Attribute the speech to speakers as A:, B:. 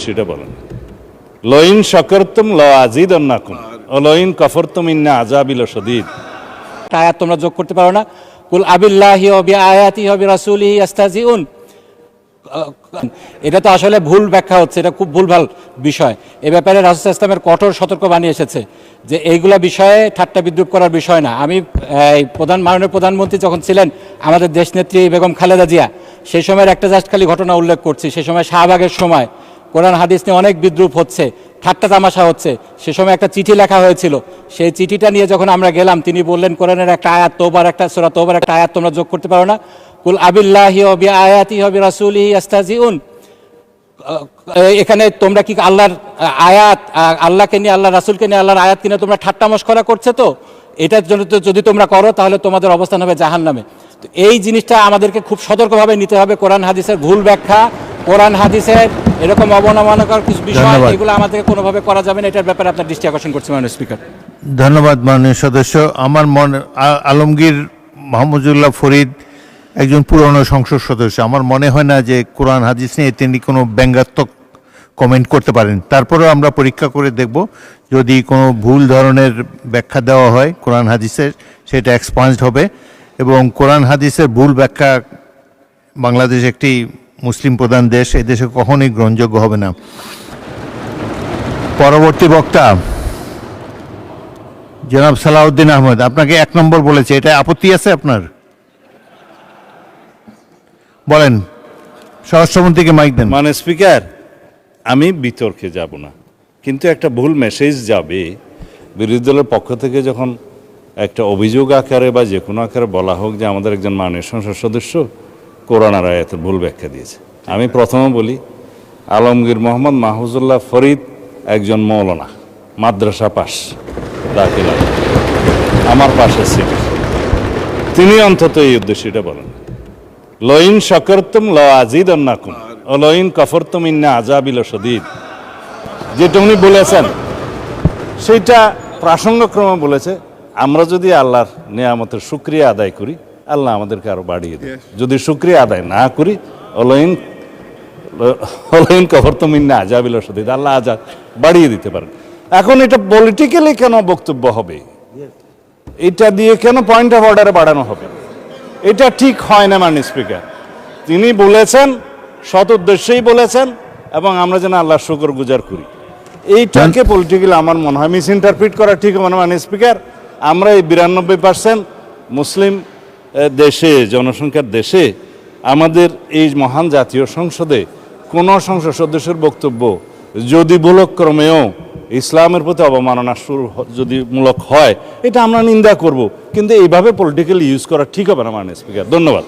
A: সেটা বলেন, লইন শাকারতুম লাযিদান্নাকুম ওয়া লইন কাফারতুম ইন্না আযাবি লাশাদীদ।
B: আয়াত তোমরা যোগ করতে পারো না। কুল আবিল্লাহি ওয়া বিআয়াতিহি ওয়া বিরাসূলিহি ইস্তাহজিউন। এটা তো আসলে ভুল ব্যাখ্যা হচ্ছে, এটা খুব ভুলভাল বিষয়। এ ব্যাপারে রাসূল সাল্লাল্লাহু আলাইহি ওয়াসাল্লামের কঠোর সতর্কবাণী এসেছে যে এইগুলা বিষয়ে ঠাট্টা বিদ্রূপ করার বিষয় না। আমি মাননীয় প্রধানমন্ত্রী যখন ছিলেন আমাদের দেশনেত্রী বেগম খালেদা জিয়া, সেই সময়ের একটা জাস্ট খালি ঘটনা উল্লেখ করছি। সে সময় শাহবাগের সময় কোরআন হাদিস নিয়ে অনেক বিদ্রূপ হচ্ছে, ঠাট্টা তামাশা হচ্ছে। সে সময় একটা চিঠি লেখা হয়েছিল, সেই চিঠিটা নিয়ে যখন আমরা গেলাম তিনি বললেন কোরআনের একটা আয়াত সূরা তওবার একটা আয়াত তোমরা যোগ করতে পারো না। কুল আবিল্লাহি ওয়া বিআয়াতিহি ওয়া বিরাসূলিহি ইস্তাহজিউন। এখানে তোমরা কি আল্লাহর আয়াত, আল্লাহকে নিয়ে, আল্লাহ রাসূলকে নিয়ে, আল্লাহর আয়াত কিনে তোমরা ঠাট্টা মশকরা করছো? তো এটার জন্য তো যদি তোমরা করো তাহলে তোমাদের অবস্থান হবে জাহান্নামে। তো এই জিনিসটা আমাদেরকে খুব সতর্কভাবে নিতে হবে। কোরআন হাদিসের ভুল ব্যাখ্যা, কোরআন হাদিসের এরকম অবমাননাকর কিছু বিষয়, এগুলো আমাদেরকে কোনোভাবে করা যাবে না। এটার ব্যাপারে আপনার দৃষ্টি আকর্ষণ করছি মাননীয় স্পিকার।
C: ধন্যবাদ মাননীয় সদস্য। আমার আলমগীর মাহমুদুল্লাহ ফরিদ একজন পুরনো সংসদ সদস্য। আমার মনে হয় না যে কোরআন হাদিস নিয়ে তিনি কোনো ব্যঙ্গাত্মক কমেন্ট করতে পারেন। তারপরেও আমরা পরীক্ষা করে দেখব, যদি কোনো ভুল ধরনের ব্যাখ্যা দেওয়া হয় কোরআন হাদিসের, সেটা এক্সপান্সড হবে। এবং কোরআন হাদিসের ভুল ব্যাখ্যা, বাংলাদেশ একটি মুসলিম প্রধান দেশ, এই দেশে কখনোই গ্রহণযোগ্য হবে না। পরবর্তী বক্তা জনাব সালাউদ্দিন আহমেদ। আপনাকে 1 নম্বর বলেছে, এটা আপত্তি আছে আপনার? বলেন, স্বরাষ্ট্রমন্ত্রীকে মাইক দেন।
A: মানে স্পিকার, আমি বিতর্কে যাব না, কিন্তু একটা ভুল মেসেজ যাবে বিরোধী দলের পক্ষ থেকে যখন একটা অভিযোগ আকারে বা যে কোনো আকারে বলা হোক যে আমাদের একজন মাননীয় সংসদ সদস্য কোরআন আর আয়াতের ভুল ব্যাখ্যা দিয়েছে। আমি প্রথমে বলি, আলমগীর মোহাম্মদ মাহফুজুল্লাহ ফরিদ একজন মৌলানা, মাদ্রাসা পাস, দাখিল আমার পাশে ছিল। তিনি অন্তত এই উদ্দেশ্যটা বলেন, লইন শাকারতুম লাযিদান্নাকুম ওয়া লইন কাফারতুম ইন্না আযাবি লাশাদীদ। যেটা উনি বলেছেন সেইটা প্রাসঙ্গক্রমে বলেছে। আমরা যদি আল্লাহর নিয়ামতের শুকরিয়া আদায় করি, আল্লাহ আমাদেরকে আরো বাড়িয়ে দেয়। যদি শুকরিয়া আদায় না করি, লইন কাফারতুম ইন্না আযাবি লাশাদীদ, আল্লাহ আযাব বাড়িয়ে দিতে পারেন। এখন এটা পলিটিক্যালি কেন বক্তব্য হবে, এটা দিয়ে কেন পয়েন্ট অফ অর্ডারে বাড়ানো হবে? এটা ঠিক হয় না মাননীয় স্পিকার। তিনি বলেছেন, সৎ উদ্দেশ্যেই বলেছেন, এবং আমরা যেন আল্লাহর শুকর গুজার করি। এইটাকে পলিটিক্যালি আমার মনে হয় মিস ইন্টারপ্রিট করা ঠিক হবে না মাননীয় স্পিকার। আমরা এই 92% মুসলিম দেশে, জনসংখ্যার দেশে, আমাদের এই মহান জাতীয় সংসদে কোনো সংসদ সদস্যের বক্তব্য যদি ভুলক্রমেও ইসলামের প্রতি অবমাননা যদি মূলক হয়, এটা আমরা নিন্দা করব, কিন্তু এইভাবে পলিটিক্যালি ইউজ করা ঠিক হবে না মাননীয় স্পিকার। ধন্যবাদ।